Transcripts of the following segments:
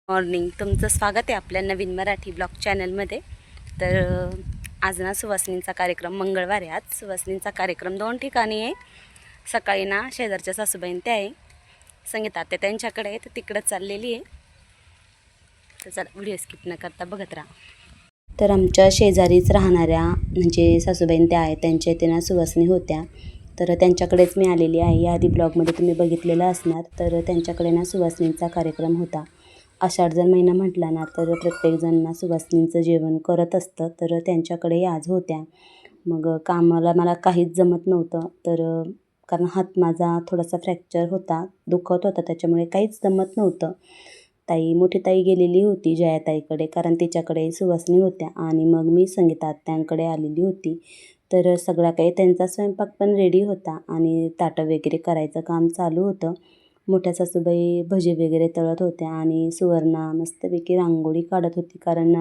Morning, तुमचं स्वागत आहे आपल्या नवीन मराठी ब्लॉग चॅनलमध्ये. तर आज ना सुवासिनींचा कार्यक्रम, मंगळवार आहे आज. सुवासिनींचा कार्यक्रम 2 ठिकाणी आहे. सकाळी ना शेजारच्या सासूबाईं त्या आहे, संगीता आत्या त्यांच्याकडे आहे, तर तिकडं चाललेली आहे. तर चला व्हिडिओ स्किप न करता बघत राहा. तर आमच्या शेजारीच राहणाऱ्या म्हणजे सासूबाईं त्या आहेत, त्यांच्या इथे ना सुवासिनी होत्या. तर त्यांच्याकडेच मी आलेली आहे. याआधी ब्लॉगमध्ये तुम्ही बघितलेलं असणार. तर त्यांच्याकडे ना सुवासिनींचा कार्यक्रम होता. आषाढ जर महिना म्हटला ना तर प्रत्येकजण ना सुवासिनींचं जेवण करत असतं. तर त्यांच्याकडे आज होत्या. मग कामाला मला काहीच जमत नव्हतं. तर कारण हात माझा थोडासा फ्रॅक्चर होता, दुखत होता, त्याच्यामुळे काहीच जमत नव्हतं. मोठी ताई गेलेली होती जयाताईकडे, कारण तिच्याकडे सुवासिनी होत्या. आणि मग मी संगीता आत्यांकडे आलेली होती. तर सगळा काही त्यांचा स्वयंपाक पण रेडी होता आणि ताटं वगैरे करायचं काम चालू होतं. मोठ्या सासूबाई भजी वगैरे तळत होत्या आणि सुवर्णा मस्तपैकी रांगोळी काढत होती, कारण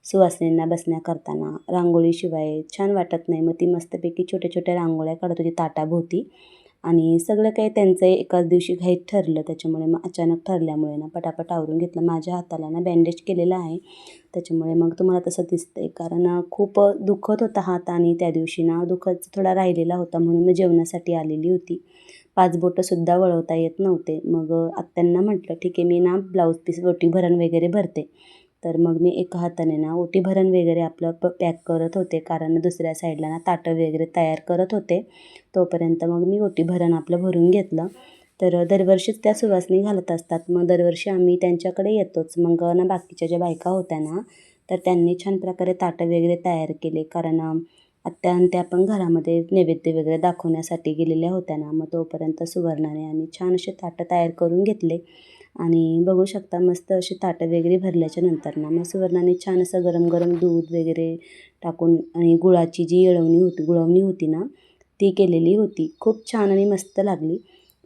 सुवासिनींना बसण्याकरताना रांगोळीशिवाय छान वाटत नाही. मग ती मस्तपैकी छोट्या छोट्या रांगोळ्या काढत होती ताटाभोवती. आणि सगळं काही त्यांचं एकाच दिवशी घाईत ठरलं, त्याच्यामुळे मग अचानक ठरल्यामुळे ना पटापट आवरून घेतलं. माझ्या हाताला ना बँडेज केलेलं आहे, त्याच्यामुळे मग तुम्हाला तसं दिसतं आहे, कारण खूप दुखत होता हात. आणि त्या दिवशी ना दुखत थोडा राहिलेला होता, म्हणून मी जेवणासाठी आलेली होती. 5 बोटंसुद्धा वळवता येत नव्हते. मग आत्यांना म्हटलं ठीक आहे, मी ना ब्लाऊज पीस ओटी भरण वगैरे भरते. तर मग मी एका हाताने ना ओटी भरण वगैरे आपलं पॅक करत होते, कारण दुसऱ्या साईडला ना ताटं वगैरे तयार करत होते. तोपर्यंत मग मी ओटी भरण आपलं भरून घेतलं. तर दरवर्षीच त्या सुवासिनी घालत असतात. मग दरवर्षी आम्ही त्यांच्याकडे येतोच. मग ना बाकीच्या ज्या बायका होत्या ना, तर त्यांनी छान प्रकारे ताटं वगैरे तयार केले, कारण आत्या आणि त्या पण घरामध्ये नैवेद्य वगैरे दाखवण्यासाठी गेलेल्या होत्या ना. मग तोपर्यंत सुवर्णाने आम्ही छान असे ताटं तयार करून घेतले. आणि बघू शकता मस्त अशी ताटं वगैरे भरल्याच्या नंतर ना मग सुवर्णाने छान असं गरम गरम दूध वगैरे टाकून आणि गुळाची जी गुळवणी होती ना, ती केलेली होती. खूप छान आणि मस्त लागली.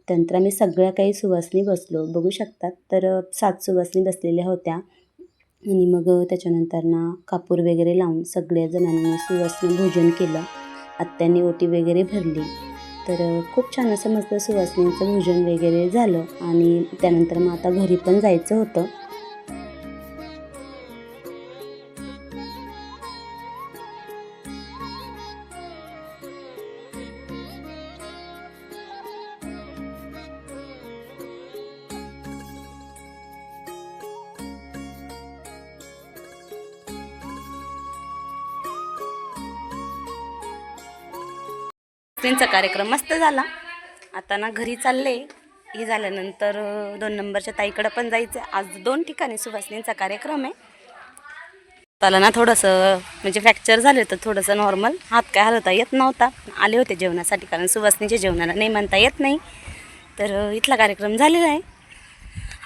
त्यानंतर आम्ही सगळ्या काही सुवासिनी बसलो, बघू शकतात. तर 7 सुवासिनी बसलेल्या होत्या. आणि मग त्याच्यानंतर ना कापूर वगैरे लावून सगळ्या जणांनी सुवासिनी भोजन केलं. आत्यांनी ओटी वगैरे भरली. तर खूप छान असं मस्त सुवासिनींचं भोजन वगैरे झालं. आणि त्यानंतर मग आता घरी पण जायचं होतं. त्यांचा कार्यक्रम मस्त झाला. आता ना घरी चालले. हे झाल्यानंतर 2 नंबरच्या ताईकडं पण जायचं. आज 2 ठिकाणी सुवासिनींचा कार्यक्रम आहे. त्याला ना थोडंसं म्हणजे फ्रॅक्चर झालं तर थोडंसं नॉर्मल, हात काय हलवता येत नव्हता. आले होते जेवणासाठी, कारण सुवासिनीच्या जेवणाला नाही म्हणता येत नाही. तर इथला कार्यक्रम झालेला आहे.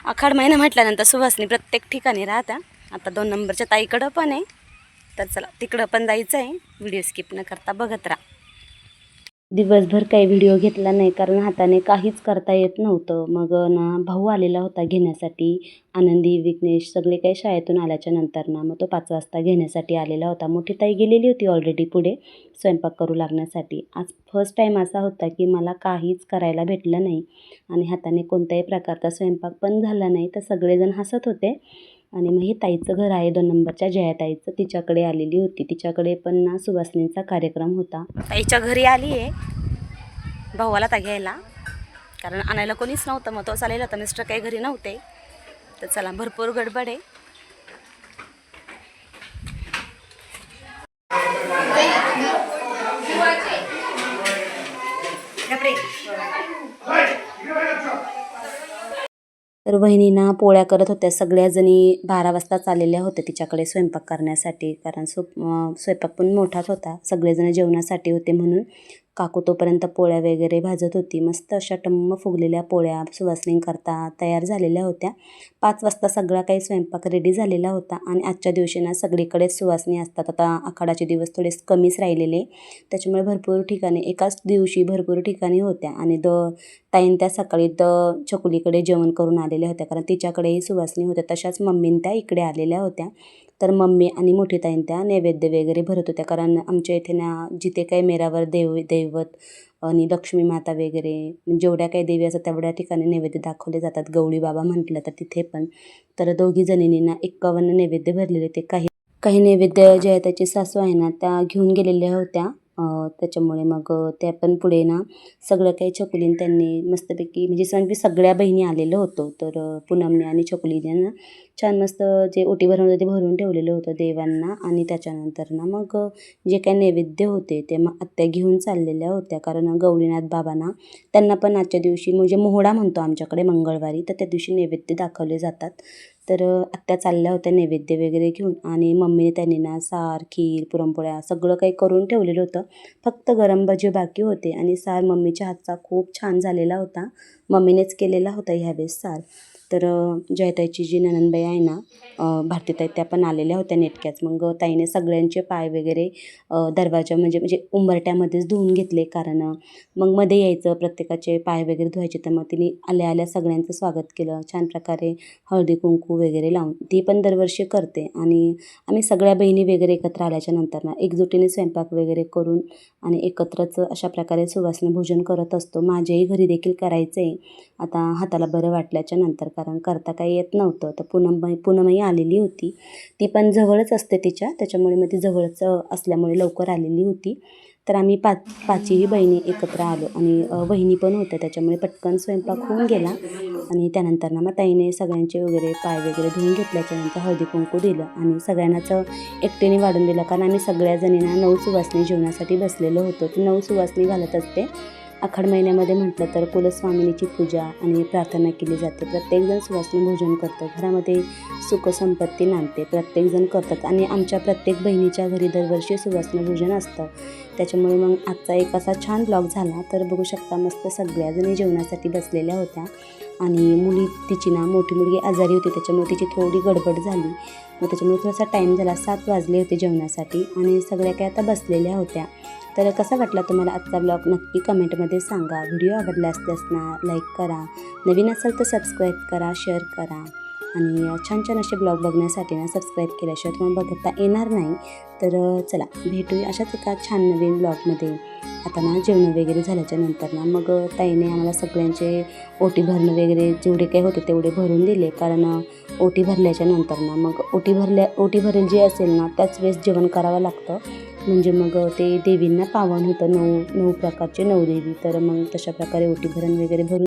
आखाड महिना म्हटल्यानंतर सुवासिनी प्रत्येक ठिकाणी राहत्या. आता 2 नंबरच्या ताईकडं पण आहे. तर चला तिकडं पण जायचं आहे. व्हिडिओ स्किप न करता बघत राहा. दिवसभर काही व्हिडिओ घेतला नाही, कारण हाताने काहीच करता येत नव्हतं. मग ना भाऊ आलेला होता घेण्यासाठी. आनंदी, विघ्नेश सगळे काही शाळेतून आल्याच्या नंतर ना मग तो 5 वाजता घेण्यासाठी आलेला होता. मोठी ताई गेलेली होती ऑलरेडी पुढे स्वयंपाक करू लागण्यासाठी. आज फर्स्ट टाईम असा होता की मला काहीच करायला भेटलं नाही आणि हाताने कोणत्याही प्रकारचा स्वयंपाक पण झाला नाही. तर सगळेजण हसत होते. आणि मग हे ताईचं घर आहे 2 नंबरच्या जयाताईचं, तिच्याकडे आलेली होती. तिच्याकडे पण ना सुवासिनींचा कार्यक्रम होता. ताईच्या घरी आली आहे भाऊला ता घ्यायला, कारण आणायला कोणीच नव्हतं. मग तो चालेल होता, मिस्टर काही घरी नव्हते. तर चला भरपूर गडबड आहे. तर वहिनीना पोळ्या करत होत्या. सगळ्याजणी 12 वाजता चाललेल्या होत्या तिच्याकडे स्वयंपाक करण्यासाठी, कारण स्वयंपाक पण मोठाच होता. सगळेजण जेवणासाठी होते म्हणून काकू तोपर्यंत पोळ्या वगैरे भाजत होती. मस्त अशा टम्म फुगलेल्या पोळ्या सुवासिनींकरता तयार झालेल्या होत्या. 5 वाजता सगळा काही स्वयंपाक रेडी झालेला होता. आणि आजच्या दिवशी ना सगळीकडेच सुवासिनी असतात. आता आखाडाचे दिवस थोडे कमीच राहिलेले, त्याच्यामुळे भरपूर ठिकाणी एकाच दिवशी भरपूर ठिकाणी होत्या. आणि ताईन त्या सकाळी छकुलीकडे जेवण करून आलेल्या होत्या, कारण तिच्याकडेही सुवासिनी होत्या. तशाच मम्मीन त्या इकडे आलेल्या होत्या. तर मम्मी आणि मोठी ताईन त्या नैवेद्य वगैरे भरत होत्या, कारण आमच्या इथे ना जिथे काही मेरावर दैवत आणि लक्ष्मी माता वगैरे जेवढ्या काही देवी असतात तेवढ्या ठिकाणी नैवेद्य दाखवले जातात. गवळी बाबा म्हटलं तर तिथे पण. तर दोघी जणींना 51 नैवेद्य भरलेले ते. काही काही नैवेद्य जे आहे त्याची सासू आहे ना त्या घेऊन गेलेल्या होत्या. त्याच्यामुळे मग त्या पण पुढे ना सगळं काही छकुलीने त्यांनी मस्तपैकी म्हणजे सगळ्या बहिणी आलेलो होतो. तर पूनमने आणि छकुलीने ना छान मस्त जे ओटी भरून होतं ते भरून ठेवलेलं होतं देवांना. आणि त्याच्यानंतर ना मग जे काही नैवेद्य होते ते मग आत्या घेऊन चाललेल्या होत्या. कारण गौरीनाथ बाबांना त्यांना पण आजच्या दिवशी म्हणजे मोहडा म्हणतो आमच्याकडे मंगळवारी, तर त्या दिवशी नैवेद्य दाखवले जातात. तर आत्या चालल्या होत्या नैवेद्य वगैरे घेऊन आणि मम्मीने त्यांनी ना सार, खीर, पुरणपोळ्या सगळं काही करून ठेवलेलं होतं. फक्त गरम भजे बाकी होते आणि सार मम्मीच्या हातचा खूप छान झालेला होता. मम्मीनेच केलेला होता ह्यावेळेस सार. तर जयताईची जी नणंदबाई आहे ना भारतीताई त्या पण आलेल्या होत्या नेटक्याच. मग ताईने सगळ्यांचे पाय वगैरे दरवाजा म्हणजे उंबरट्यामध्येच धुवून घेतले. कारण मग मध्ये यायचं प्रत्येकाचे पाय वगैरे धुवायचे. तर मग तिने आल्या आल्या सगळ्यांचं स्वागत केलं छान प्रकारे हळदी कुंकू वगैरे लावून. ती पण दरवर्षी करते. आणि आम्ही सगळ्या बहिणी वगैरे एकत्र आल्याच्या नंतर ना एकजुटीने स्वयंपाक वगैरे करून आणि एकत्रच अशा प्रकारे सुवासिनी भोजन करत असतो. माझ्याही घरी देखील करायचं आहे आता हाताला बरं वाटल्याच्या नंतर, कारण करता काही येत नव्हतं. तर पूनमही आलेली होती. ती पण जवळच असते तिच्या, त्याच्यामुळे मग ती जवळच असल्यामुळे लवकर आलेली होती. तर आम्ही पाचही बहिणी एकत्र आलो आणि वहिनी पण होत्या, त्याच्यामुळे पटकन स्वयंपाक होऊन गेला. आणि त्यानंतर ना मग ताईने सगळ्यांचे वगैरे पाय वगैरे धुवून घेतल्याच्यानंतर हळदी कुंकू दिलं आणि सगळ्यांनाच एकटीने वाढून दिलं. कारण आम्ही सगळ्या जणींना 9 सुवासिनी जेवणासाठी बसलेलो होतो. ती 9 सुवासिनी घालत असते. आखाड महिन्यामध्ये म्हटलं तर कुलस्वामिनीची पूजा आणि प्रार्थना केली जाते. प्रत्येकजण सुवासिनी भोजन करतं. घरामध्ये सुख संपत्ती नांदते. प्रत्येकजण करतात आणि आमच्या प्रत्येक बहिणीच्या घरी दरवर्षी सुवासिनी भोजन असतं. त्याच्यामुळे मग आजचा एक असा छान ब्लॉग झाला. तर बघू शकता मस्त सगळ्याजणी जेवणासाठी बसलेल्या होत्या. आणि तिची ना मोठी मुलगी आजारी होती, त्याच्यामुळे तिची थोडी गडबड झाली. मग त्याच्यामुळे थोडासा टाईम झाला. 7 वाजले होते जेवणासाठी आणि सगळ्या काही आता बसलेल्या होत्या. तर कसा वाटला तुम्हाला आजचा ब्लॉग नक्की कमेंटमध्ये सांगा. व्हिडिओ आवडला असल्यास ना लाईक करा, नवीन असेल तर सबस्क्राईब करा, शेअर करा. आणि छान छान असे ब्लॉग बघण्यासाठी ना सबस्क्राईब केल्याशिवाय तुम्हाला बघता येणार नाही. तर चला भेटूया अशाच एका छान नवीन ब्लॉगमध्ये. आता ना जेवण वगैरे झाल्याच्या नंतर ना मग ताईने आम्हाला सगळ्यांचे ओटी भरणं वगैरे जेवढे काही होते तेवढे भरून दिले. कारण ओटी भरल्याच्या नंतर ना मग ओटी भरेल जे असेल ना त्याच वेळेस जेवण करावं लागतं. म्हणजे मग ते देवींना पावन होतं. 9 प्रकारचे 9 देवी. तर मग तशा प्रकारे ओटी भरण वगैरे भरून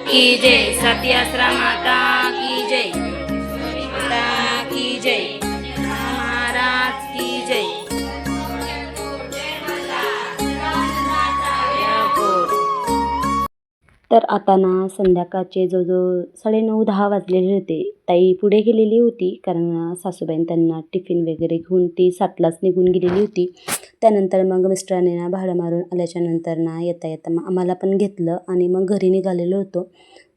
की जय, सत्याश्रा माता की जय, माता की जय, महाराज की जय. तर आता ना संध्याकाळचे जवळजवळ 9:30-10 वाजलेले होते. ताई पुढे गेलेली होती कारण सासूबाईंनी त्यांना टिफिन वगैरे घेऊन ती 7लाच निघून गेलेली होती. त्यानंतर मग मिस्टरांनी ना भाडं मारून आल्याच्या नंतर ना येता येता मग आम्हाला पण घेतलं आणि मग घरी निघालेलो होतो.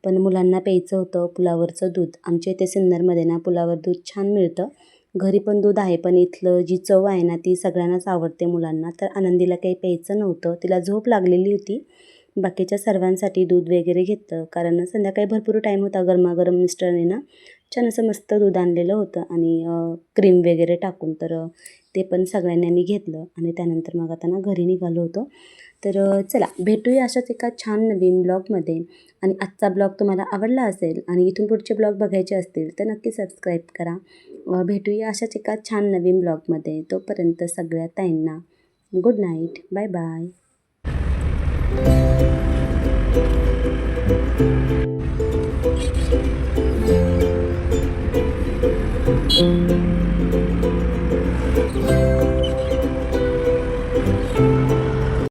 पण मुलांना प्यायचं होतं पुलावरचं दूध. आमच्या इथे सिन्नरमध्ये ना पुलावर दूध छान मिळतं. घरी पण दूध आहे, पण इथलं जी चव आहे ना ती सगळ्यांनाच आवडते मुलांना. तर आनंदीला काही प्यायचं नव्हतं, तिला झोप लागलेली होती. बाकीच्या सर्वांसाठी दूध वगैरे घेतलं कारण संध्याकाळी भरपूर टाईम होता. गरमागरम मिस्टरांनी ना छान असं मस्त दूध आणलेलं होतं आणि क्रीम वगैरे टाकून. तर ते पण सगळ्यांनी आम्ही घेतलं आणि त्यानंतर मग आता ना घरी निघालो होतो. तर चला भेटूया अशाच एका छान नवीन ब्लॉगमध्ये. आणि आजचा ब्लॉग तुम्हाला आवडला असेल आणि इथून पुढचे ब्लॉग बघायचे असतील तर नक्की सबस्क्राईब करा. भेटूया अशाच एका छान नवीन ब्लॉगमध्ये. तोपर्यंत सगळ्या ताईंना गुड नाईट. Bye bye.